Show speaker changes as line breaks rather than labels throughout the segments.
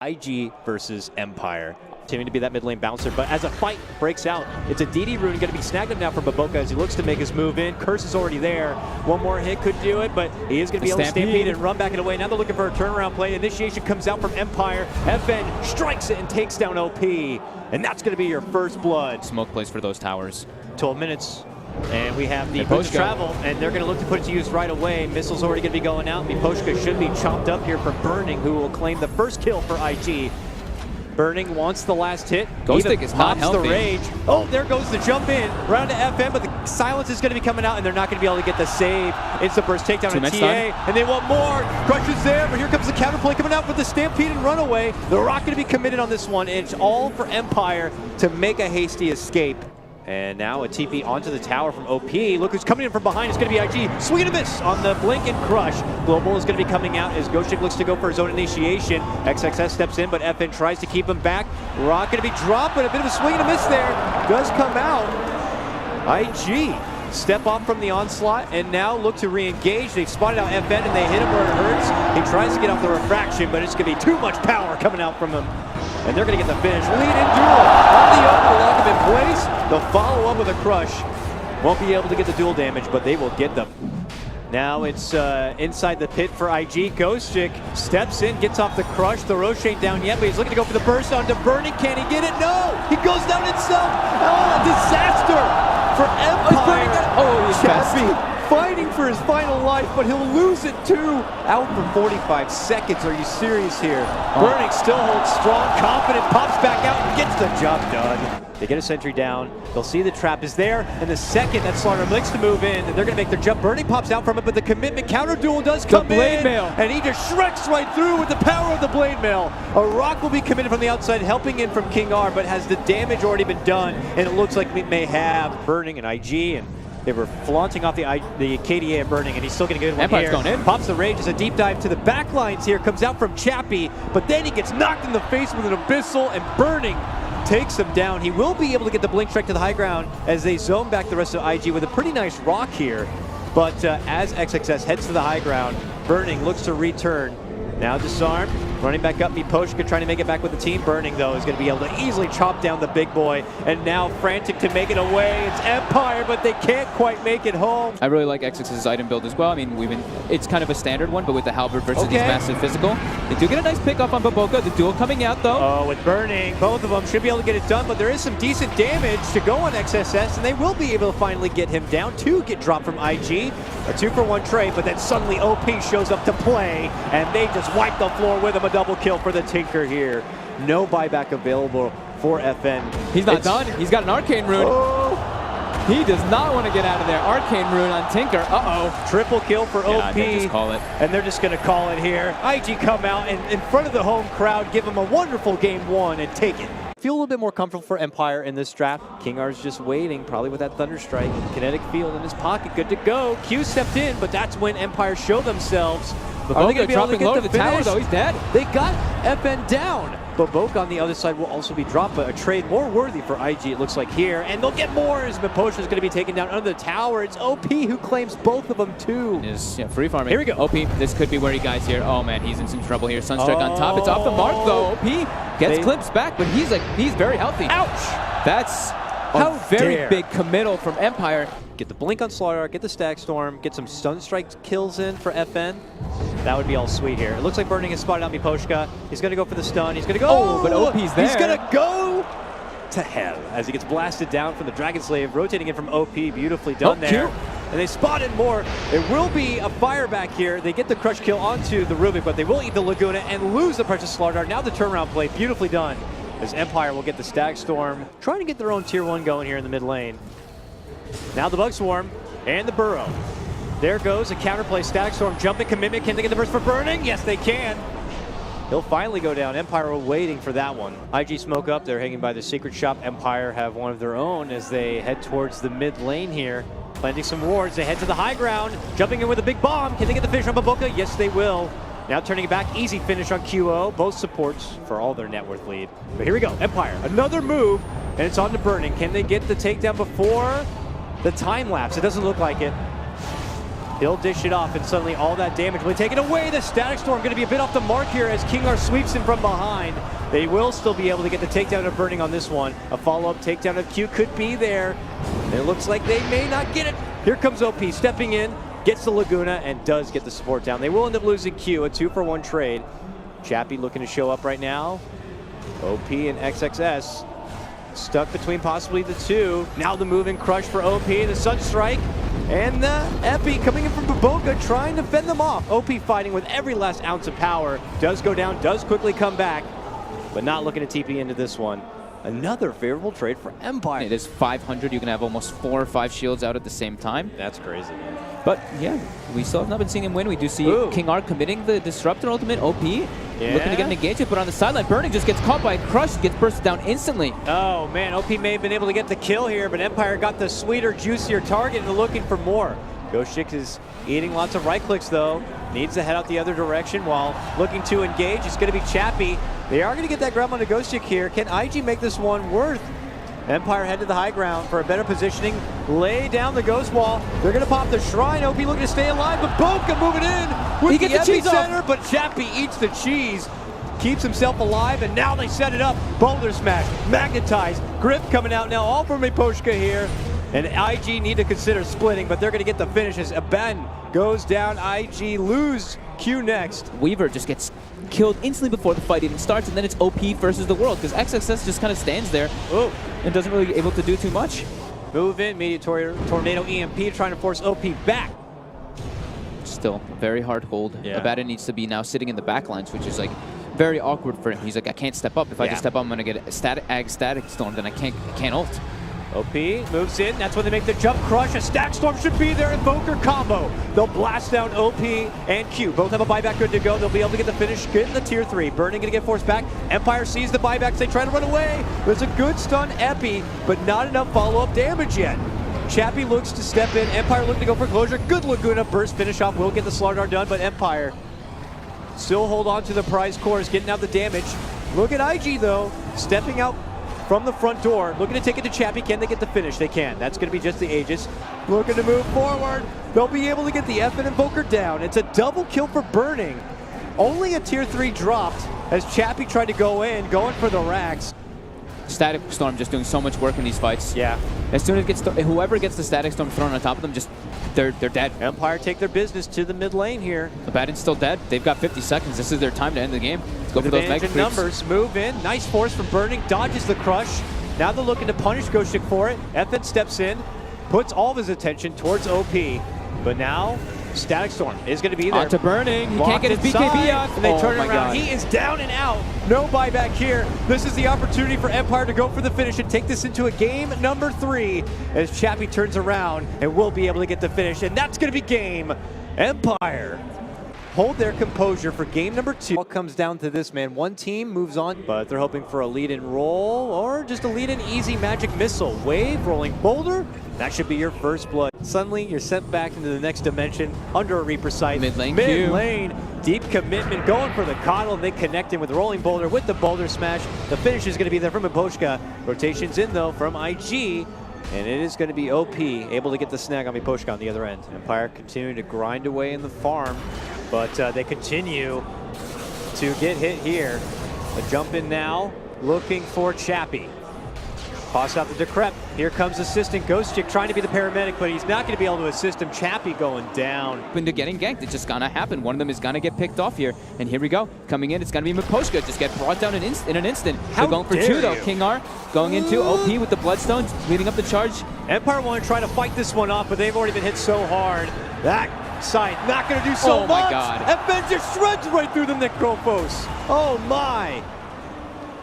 IG versus Empire. Continuing to be that mid lane bouncer, but as a fight breaks out, it's a DD rune going to be snagged up now from Baboka as he looks to make his move in. Curse is already there. One more hit could do it, but he is going to be able to stampede and run back it away. Now they're looking for a turnaround play. Initiation comes out from Empire. FN strikes it and takes down OP, and that's going to be your first blood.
Smoke plays for those towers.
12 minutes. And we have the boots travel, and they're going to look to put it to use right away. Missile's already going to be going out. Miposhka should be chopped up here for Burning, who will claim the first kill for IG. Burning wants the last hit.
Ghostic is not healthy.
The rage. Oh, there goes the jump in. Round to FM, but the silence is going to be coming out, and they're not going to be able to get the save. It's a burst takedown on TA, and they want more. Crush is there, but here comes the counterplay coming out with the Stampede and Runaway. The Rock going to be committed on this one, and it's all for Empire to make a hasty escape. And now a TP onto the tower from OP. Look who's coming in from behind. It's going to be IG. Swing and a miss on the blink and crush. Global is going to be coming out as Ghostic looks to go for his own initiation. XXS steps in, but FN tries to keep him back. Rock going to be dropping. A bit of a swing and a miss there. Does come out. IG step off from the onslaught and now look to re-engage. They've spotted out FN and they hit him where it hurts. He tries to get off the refraction, but it's going to be too much power coming out from him. And they're going to get the finish. Lead in duel on the open, lock him in place. They'll follow up with a crush. Won't be able to get the duel damage, but they will get them. Now it's inside the pit for IG. Ghostic steps in, gets off the crush. The Roche ain't down yet, but he's looking to go for the burst onto Burning. Can he get it? No! He goes down himself! Oh, disaster for Empire!
Oh,
Chappie fighting for his final life, but he'll lose it too. Out for 45 seconds. Are you serious here? Burning still holds strong, confident, pops back out and gets the job done. They get a sentry down. They'll see the trap is there. And the second that Slaughter likes to move in, and they're going to make their jump. Burning pops out from it, but the commitment counter duel does come in. And he just shreks right through with the power of the blade mail. A Rock will be committed from the outside, helping in from King R, but has the damage already been done? And it looks like we may have Burning and IG, and they were flaunting off the KDA at Burning, and he's still going to get one
Empire's
here.
going in.
Pops the rage as a deep dive to the back lines here. Comes out from Chappie, but then he gets knocked in the face with an Abyssal, and Burning takes him down. He will be able to get the blink strike to the high ground as they zone back the rest of IG with a pretty nice rock here. But as XXS heads to the high ground, Burning looks to return. Now disarmed, running back up, Miposhka trying to make it back with the team. Burning, though, is going to be able to easily chop down the big boy. And now frantic to make it away. It's Empire, but they can't quite make it home.
I really like XX's item build as well. I mean, it's kind of a standard one, but with the Halberd versus these massive physical. They do get a nice pick off on Baboka. The duel coming out, though.
Oh, with Burning, both of them should be able to get it done, but there is some decent damage to go on XSS, and they will be able to finally get him down. Two get dropped from IG. A 2-for-1 trade, but then suddenly OP shows up to play, and they just wipe the floor with him. A double kill for the Tinker here. No buyback available for FN.
He's not done. He's got an Arcane Rune.
Oh.
He does not want to get out of there. Arcane Rune on Tinker. Uh-oh.
Triple kill for OP.
Just call it.
And they're just going to call it here. IG come out and in front of the home crowd, give them a wonderful game one and take it. Feel a little bit more comfortable for Empire in this draft. King R's just waiting, probably with that Thunder Strike. Kinetic Field in his pocket, good to go. Q stepped in, but that's when Empire show themselves.
Are they going to drop low to the tower, though? He's dead.
They got FN down. Baboka on the other side will also be dropped, but a trade more worthy for IG, it looks like here. And they'll get more as Miposhka is going to be taken down under the tower. It's OP who claims both of them, too.
Yeah, free farming.
Here we go.
OP, this could be where he guys here. Oh, man, he's in some trouble here. Sunstrike on top. It's off the mark, though. OP gets Clips back, but he's very healthy.
Ouch!
That's a very big committal from Empire.
Get the blink on Slaughter, get the Stack Storm, get some Stun Strike kills in for FN. That would be all sweet here. It looks like Burning has spotted out Miposhka. He's going to go for the stun. He's going to go.
Oh, but OP's there.
He's going to go to hell as he gets blasted down from the Dragon Slave, rotating in from OP. Beautifully done there.
Cute.
And they spotted more. There will be a fire back here. They get the crush kill onto the Rubik, but they will eat the Laguna and lose the Precious Slaughter. Now the turnaround play, beautifully done. As Empire will get the Stack Storm, trying to get their own tier 1 going here in the mid lane. Now the Bug Swarm and the Burrow. There goes a counterplay. Stack Storm jumping commitment. Can they get the burst for Burning? Yes, they can. He'll finally go down. Empire were waiting for that one. IG smoke up. They're hanging by the secret shop. Empire have one of their own as they head towards the mid lane here. Planting some wards. They head to the high ground. Jumping in with a big bomb. Can they get the finish on Baboka? Yes, they will. Now turning it back. Easy finish on QO. Both supports for all their net worth lead. But here we go. Empire. Another move. And it's on to Burning. Can they get the takedown before the time lapse? It doesn't look like it. He'll dish it off, and suddenly all that damage will be taken away. The Static Storm going to be a bit off the mark here as KingR sweeps him from behind. They will still be able to get the takedown of Burning on this one. A follow-up takedown of Q could be there. It looks like they may not get it. Here comes OP stepping in, gets the Laguna, and does get the support down. They will end up losing Q, a 2-for-1 trade. Chappie looking to show up right now. OP and XXS stuck between possibly the two. Now the move and crush for OP, the Sunstrike, and the Epi coming in from Baboka trying to fend them off. OP fighting with every last ounce of power. Does go down, does quickly come back, but not looking to TP into this one. Another favorable trade for Empire.
It is 500. You can have almost 4 or 5 shields out at the same time.
That's crazy, man.
But yeah, we still have not been seeing him win. We do see KingR committing the Disruptor ultimate. OP looking to get an engagement, but on the sideline, Burning just gets caught by a crush, gets bursted down instantly.
Oh man, OP may have been able to get the kill here, but Empire got the sweeter, juicier target and looking for more. Ghostic is eating lots of right clicks though. Needs to head out the other direction while looking to engage. It's going to be Chappie. They are going to get that grab on the Ghostic here. Can IG make this one worth? Empire head to the high ground for a better positioning. Lay down the Ghost Wall. They're going to pop the Shrine. OP looking to stay alive, but Boca moving in with the epicenter, but Chappie eats the cheese. Keeps himself alive, and now they set it up. Boulder Smash, Magnetize, Grip coming out now, all from Miposhka here. And IG need to consider splitting, but they're going to get the finish as Aben goes down. IG lose Q next.
Weaver just gets killed instantly before the fight even starts, and then it's OP versus the world, because XXS just kind of stands there and doesn't really able to do too much.
Move in, Tornado EMP trying to force OP back.
Still, very hard hold. Abaddon needs to be now sitting in the back lines, which is like very awkward for him. He's like, I can't step up. If I just step up, I'm going to get a static storm, then I can't ult.
OP moves in, that's when they make the jump crush. A Static Storm should be there, Invoker combo. They'll blast down OP and Q. Both have a buyback good to go. They'll be able to get the finish, get in the tier 3. Burning gonna get forced back. Empire sees the buybacks, they try to run away. There's a good stun Epi, but not enough follow-up damage yet. Chappie looks to step in, Empire looking to go for closure. Good Laguna burst finish off, will get the Slaughter done, but Empire still hold on to the prize course, getting out the damage. Look at IG though, stepping out from the front door, looking to take it to Chappie. Can they get the finish? They can. That's going to be just the Aegis. Looking to move forward. They'll be able to get the F and Invoker down. It's a double kill for Burning. Only a tier 3 dropped as Chappie tried to go in, going for the racks.
Static Storm just doing so much work in these fights.
Yeah.
As soon as whoever gets the Static Storm thrown on top of them, just they're dead.
Empire take their business to the mid lane here.
Abaddon's still dead. They've got 50 seconds. This is their time to end the game. Let's go for those mega creeps.
Numbers move in. Nice force from Burning. Dodges the crush. Now they're looking to punish Ghostic for it. FN steps in, puts all of his attention towards OP. But now Static Storm is going to be there.
On to Burning. He can't get his BKB out.
And they turn it around. He is down and out. No buyback here. This is the opportunity for Empire to go for the finish and take this into a game number 3 as Chappie turns around and will be able to get the finish. And that's going to be game. Empire hold their composure for game number 2. All comes down to this, man. One team moves on, but they're hoping for a lead and roll or just a lead and easy magic missile. Wave, rolling boulder. That should be your first blood. Suddenly, you're sent back into the next dimension under a Reaper sight.
Mid lane,
deep commitment, going for the coddle, and they connect in with rolling boulder with the boulder smash. The finish is going to be there from Miposhka. Rotations in though from IG, and it is going to be OP able to get the snag on Miposhka on the other end. Empire continuing to grind away in the farm, but they continue to get hit here. A jump in now, looking for Chappie. Toss out the Decrep. Here comes assistant Ghostic trying to be the paramedic, but he's not going to be able to assist him. Chappie going down.
Into getting ganked, it's just gonna happen. One of them is gonna get picked off here, and here we go. Coming in, it's gonna be Miposhka. Just get brought down in an instant. They're going for 2 though. KingR going into OP with the Bloodstones, leading up the charge.
Empire want to try to fight this one off, but they've already been hit so hard. That side not going to do so much.
Oh my God.
FN just shreds right through the Necrophos. Oh my.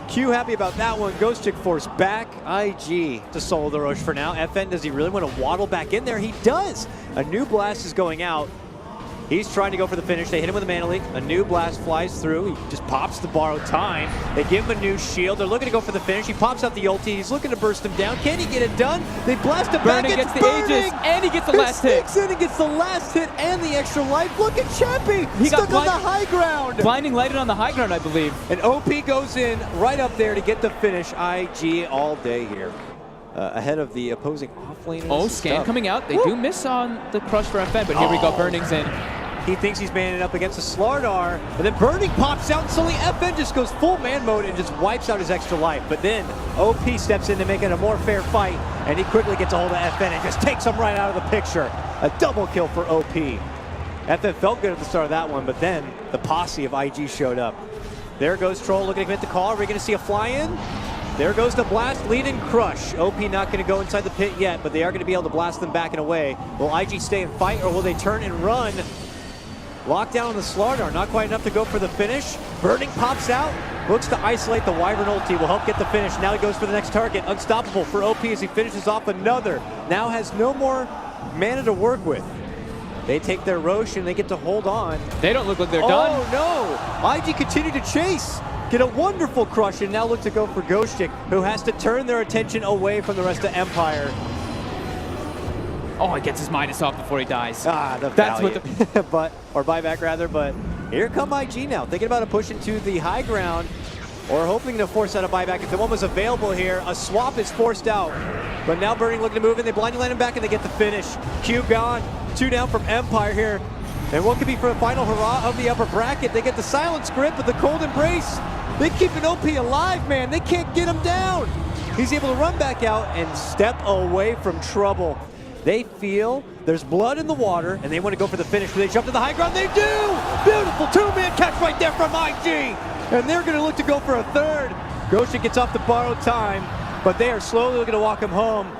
Q happy about that one. Ghostic force back. IG to solo the Roche for now. FN, does he really want to waddle back in there? He does. A new blast is going out. He's trying to go for the finish. They hit him with a mana leak. A new blast flies through. He just pops the borrowed time. They give him a new shield. They're looking to go for the finish. He pops out the ulti. He's looking to burst him down. Can he get it done? They blast him back.
Burning gets the Aegis, and he gets the last hit.
Sneaks in and gets the last hit and the extra life. Look at Chappie. He stuck on the high ground.
Blinding lighted on the high ground, I believe.
And OP goes in right up there to get the finish. IG all day here. ahead of the opposing offlaners.
Oh, scan coming out. They do miss on the crush for FN, but here we go. Burning's in.
He thinks he's manning up against the Slardar, and then Burning pops out, and suddenly FN just goes full man mode and just wipes out his extra life. But then OP steps in to make it a more fair fight, and he quickly gets a hold of FN and just takes him right out of the picture. A double kill for OP. FN felt good at the start of that one, but then the posse of IG showed up. There goes Troll looking to commit the call. Are we going to see a fly-in? There goes the blast, lead and crush. OP not going to go inside the pit yet, but they are going to be able to blast them back and away. Will IG stay and fight, or will they turn and run? Lockdown on the Slardar, not quite enough to go for the finish. Burning pops out, looks to isolate the Wyvern ulti, will help get the finish. Now he goes for the next target. Unstoppable for OP as he finishes off another. Now has no more mana to work with. They take their Roche and they get to hold on.
They don't look like they're done.
Oh no! IG continue to chase. Get a wonderful crush and now look to go for Ghostic, who has to turn their attention away from the rest of Empire.
Oh, he gets his minus off before he dies.
Ah, the
That's
value.
what the
or buyback rather, but here come IG now. Thinking about a push into the high ground or hoping to force out a buyback. If the one was available here, a swap is forced out. But now Burning looking to move in. They blindly land him back and they get the finish. Q gone. 2 down from Empire here. And what could be for a final hurrah of the upper bracket? They get the silence grip with the cold embrace. They keep an OP alive, man. They can't get him down. He's able to run back out and step away from trouble. They feel there's blood in the water, and they want to go for the finish. They jump to the high ground. They do! Beautiful two-man catch right there from IG. And they're going to look to go for a third. Gosha gets off the borrowed time, but they are slowly looking to walk him home.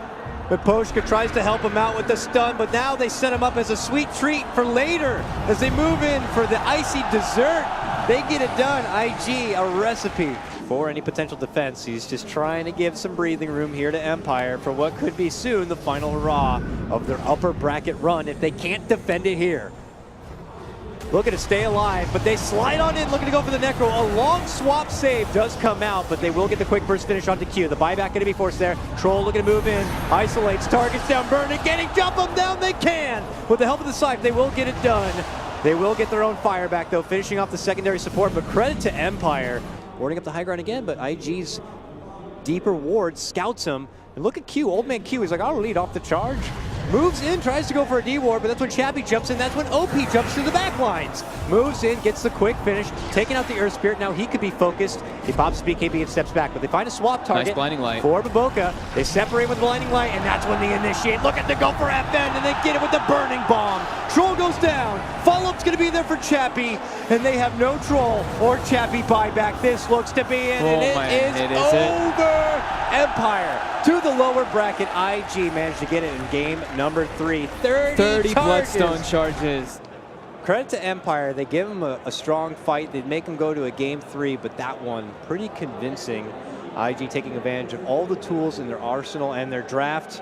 But Poshka tries to help him out with the stun, but now they set him up as a sweet treat for later. As they move in for the icy dessert, they get it done. IG, a recipe for any potential defense. He's just trying to give some breathing room here to Empire for what could be soon the final hurrah of their upper bracket run if they can't defend it here. Looking to stay alive, but they slide on in, looking to go for the Necro. A long swap save does come out, but they will get the quick burst finish onto Q. The buyback going to be forced there. Troll looking to move in, isolates, targets down, Burning, getting jump them down, they can! With the help of the Scythe, they will get it done. They will get their own fire back though, finishing off the secondary support, but credit to Empire. Warding up the high ground again, but IG's deeper ward scouts him. And look at Q, old man Q, he's like, I'll lead off the charge. Moves in, tries to go for a D-ward, but that's when Chappie jumps in. That's when OP jumps to the back lines. Moves in, gets the quick finish, taking out the Earth Spirit. Now he could be focused. He pops his BKB and steps back, but they find a swap target.
Nice blinding light.
For Baboka. They separate with blinding light, and that's when they initiate. Look at the go for FN, and they get it with the burning bomb. Troll goes down. Follow-up's going to be there for Chappie, and they have no Troll or Chappie buyback. This looks to be it, and it is over. Empire to the lower bracket. IG managed to get it in game number 3. 30
Bloodstone charges.
Credit to Empire. They give him a strong fight. They'd make him go to a game 3, but that one pretty convincing. IG taking advantage of all the tools in their arsenal and their draft.